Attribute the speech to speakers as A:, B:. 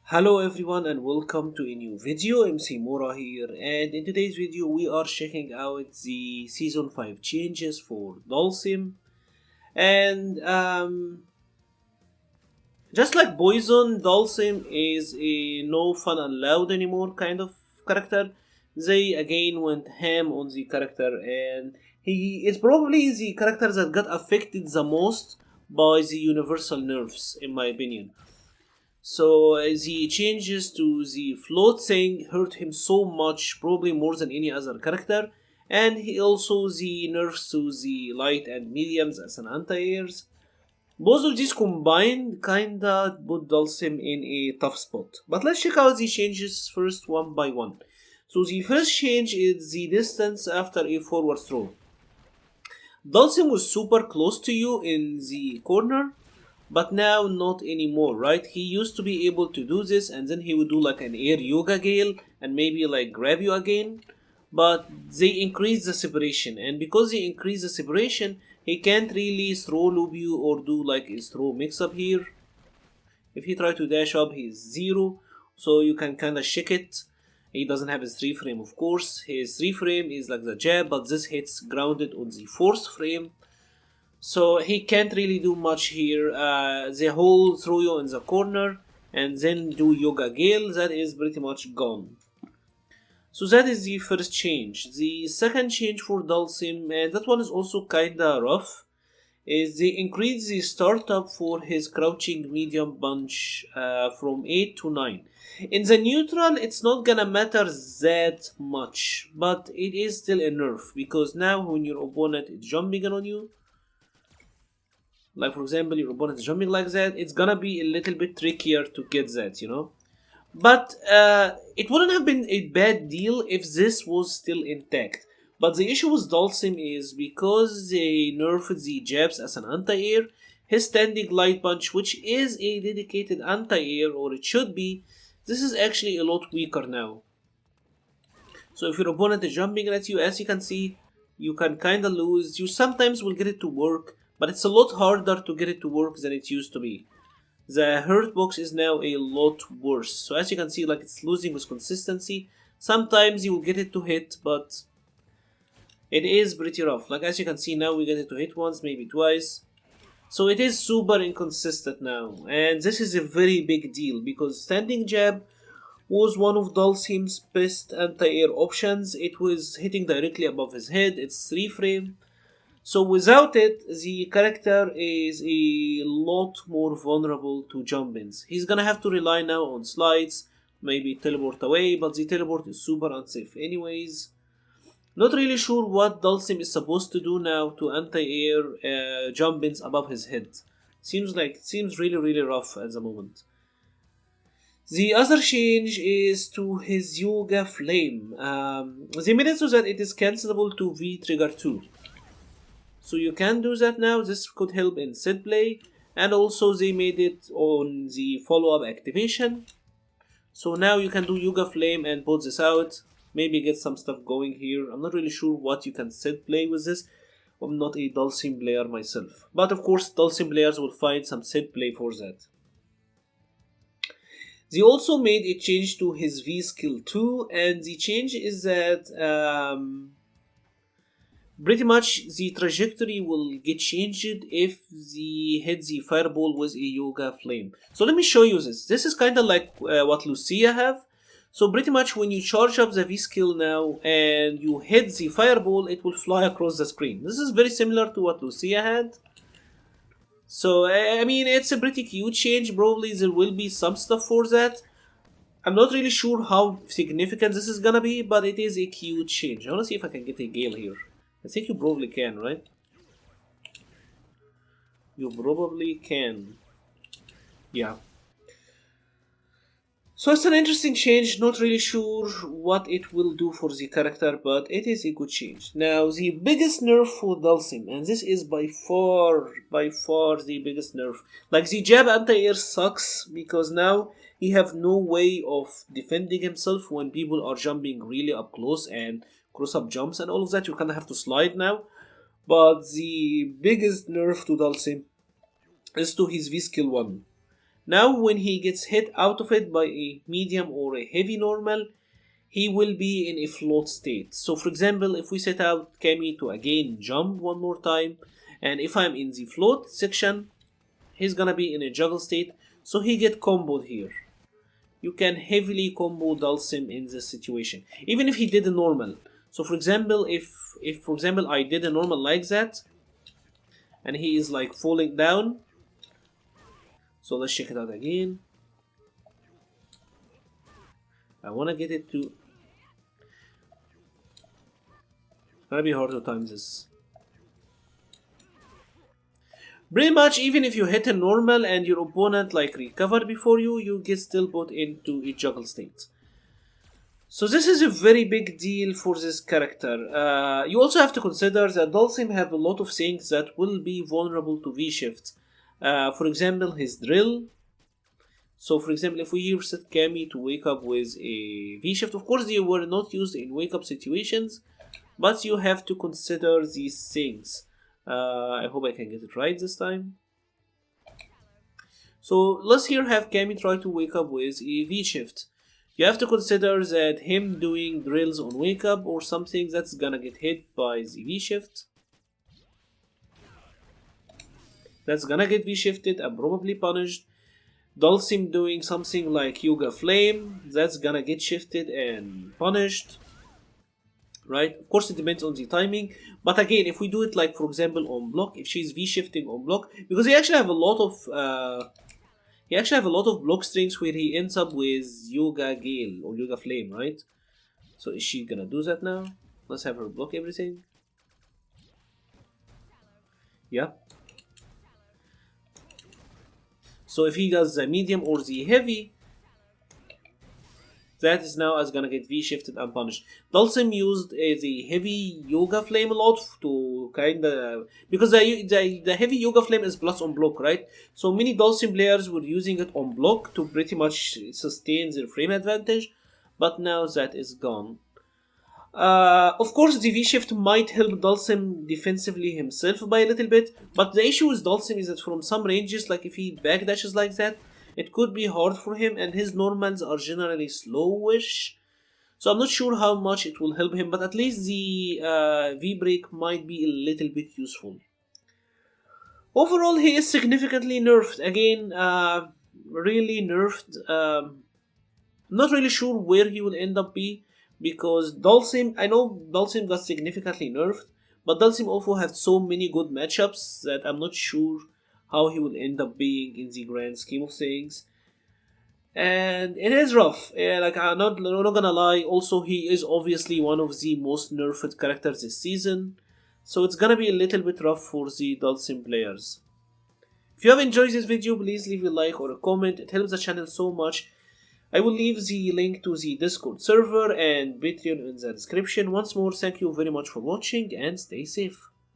A: Hello everyone and welcome to a new video. MC-Mura here, and in today's video we are checking out the season 5 changes for Dhalsim. And just like Poison, Dhalsim is a no fun allowed anymore kind of character. They again went ham on the character, and he is probably the character that got affected the most by the universal nerfs in my opinion. So the changes to the float thing hurt him so much, probably more than any other character. And he also the nerfs to the light and mediums as an anti-airs. Both of these combined kinda put Dulcim in a tough spot. But let's check out the changes first one by one. So the first change is the distance after a forward throw. Dulcim was super close to you in the corner, but now not anymore, right? He used to be able to do this, and then he would do like an air yoga gale and maybe like grab you again. But they increased the separation, and because they increased the separation, he can't really throw loop you or do like his throw mix up here. If he try to dash up, he's 0, so you can kinda check it. He doesn't have his 3 frame, of course. His 3 frame is like the jab, but this hits grounded on the 4th frame. So he can't really do much here. The whole throw you in the corner and then do yoga gale, that is pretty much gone. So that is the first change. The second change for Dhalsim, and that one is also kinda rough, is they increase the startup for his crouching medium punch from 8 to 9. In the neutral, it's not gonna matter that much, but it is still a nerf, because now when your opponent is jumping on you, like for example your opponent is jumping like that, it's gonna be a little bit trickier to get that, But it wouldn't have been a bad deal if this was still intact. But the issue with Dhalsim is because they nerfed the jabs as an anti-air, his standing light punch, which is a dedicated anti-air, or it should be, this is actually a lot weaker now. So if your opponent is jumping at you, as you can see, you can kinda lose. You sometimes will get it to work, but it's a lot harder to get it to work than it used to be. The hurt box is now a lot worse. So as you can see, like it's losing with consistency. Sometimes you will get it to hit, but it is pretty rough. Like as you can see now, we get it to hit once, maybe twice. So it is super inconsistent now. And this is a very big deal because standing jab was one of Dhalsim's best anti-air options. It was hitting directly above his head. It's 3 frame. So without it, the character is a lot more vulnerable to jump-ins. He's gonna have to rely now on slides, maybe teleport away, but the teleport is super unsafe anyways. Not really sure what Dhalsim is supposed to do now to anti-air jump-ins above his head. Seems really rough at the moment. The other change is to his Yoga Flame. They made it so that it is cancelable to V trigger 2. So you can do that now. This could help in set play, and also they made it on the follow-up activation. So now you can do Yoga Flame and put this out, maybe get some stuff going here. I'm not really sure what you can set play with this. I'm not a Dhalsim player myself, but of course Dhalsim players will find some set play for that. They also made a change to his V skill too, and the change is that pretty much the trajectory will get changed if they hit the fireball with a Yoga Flame. So let me show you this. This is kind of like what Lucia have. So pretty much when you charge up the V skill now and you hit the fireball, it will fly across the screen. This is very similar to what Lucia had. So I mean, it's a pretty cute change. Probably there will be some stuff for that. I'm not really sure how significant this is gonna be, but it is a cute change. I wanna see if I can get a gale here. I think you probably can, right? You probably can. Yeah. So it's an interesting change. Not really sure what it will do for the character, but it is a good change. Now, the biggest nerf for Dhalsim, and this is by far the biggest nerf. Like the jab anti-air sucks because now he have no way of defending himself when people are jumping really up close and cross-up jumps and all of that. You kind of have to slide now. But the biggest nerf to Dhalsim is to his V skill 1. Now when he gets hit out of it by a medium or a heavy normal, he will be in a float state. So for example, if we set out Kami to again jump one more time, and if I'm in the float section, he's gonna be in a juggle state, so he get comboed here. You can heavily combo Dhalsim in this situation, even if he did a normal. So for example, if for example I did a normal like that, and he is like falling down. So let's check it out again. I wanna get it to. Gonna be hard to time this. Pretty much, even if you hit a normal and your opponent like recovered before you, you get still put into a juggle state. So this is a very big deal for this character. You also have to consider that Dhalsim have a lot of things that will be vulnerable to V-shift. For example, his drill. So for example, if we here set Kami to wake up with a V-shift, of course they were not used in wake up situations, but you have to consider these things. I hope I can get it right this time. So let's here have Kami try to wake up with a V-shift. You have to consider that him doing drills on wake up or something that's gonna get hit by the V-shift. That's gonna get V-shifted and probably punished. Dhalsim doing something like Yoga Flame, that's gonna get shifted and punished. Right? Of course it depends on the timing, but again, if we do it like for example on block, if she's V-shifting on block, because he actually have a lot of block strings where he ends up with Yoga Gale or Yoga Flame, right? So is she gonna do that now? Let's have her block everything. Yeah. So if he does the medium or the heavy, that is now as gonna get V-shifted and punished. Dhalsim used the heavy Yoga Flame a lot to kinda, because the heavy Yoga Flame is plus on block, right? So many Dhalsim players were using it on block to pretty much sustain their frame advantage, but now that is gone. Of course, the V-shift might help Dhalsim defensively himself by a little bit, but the issue with Dhalsim is that from some ranges, like if he backdashes like that, it could be hard for him, and his normals are generally slowish. So I'm not sure how much it will help him, but at least the V-break might be a little bit useful. Overall, he is significantly nerfed. Again, really nerfed. Not really sure where he will end up be, because Dhalsim, I know Dhalsim got significantly nerfed, but Dhalsim also had so many good matchups that I'm not sure how he will end up being in the grand scheme of things. And it is rough. Like I'm not gonna lie. Also, he is obviously one of the most nerfed characters this season, so it's gonna be a little bit rough for the Dhalsim players. If you have enjoyed this video, please leave a like or a comment. It helps the channel so much. I will leave the link to the Discord server and Patreon in the description. Once more, thank you very much for watching and stay safe.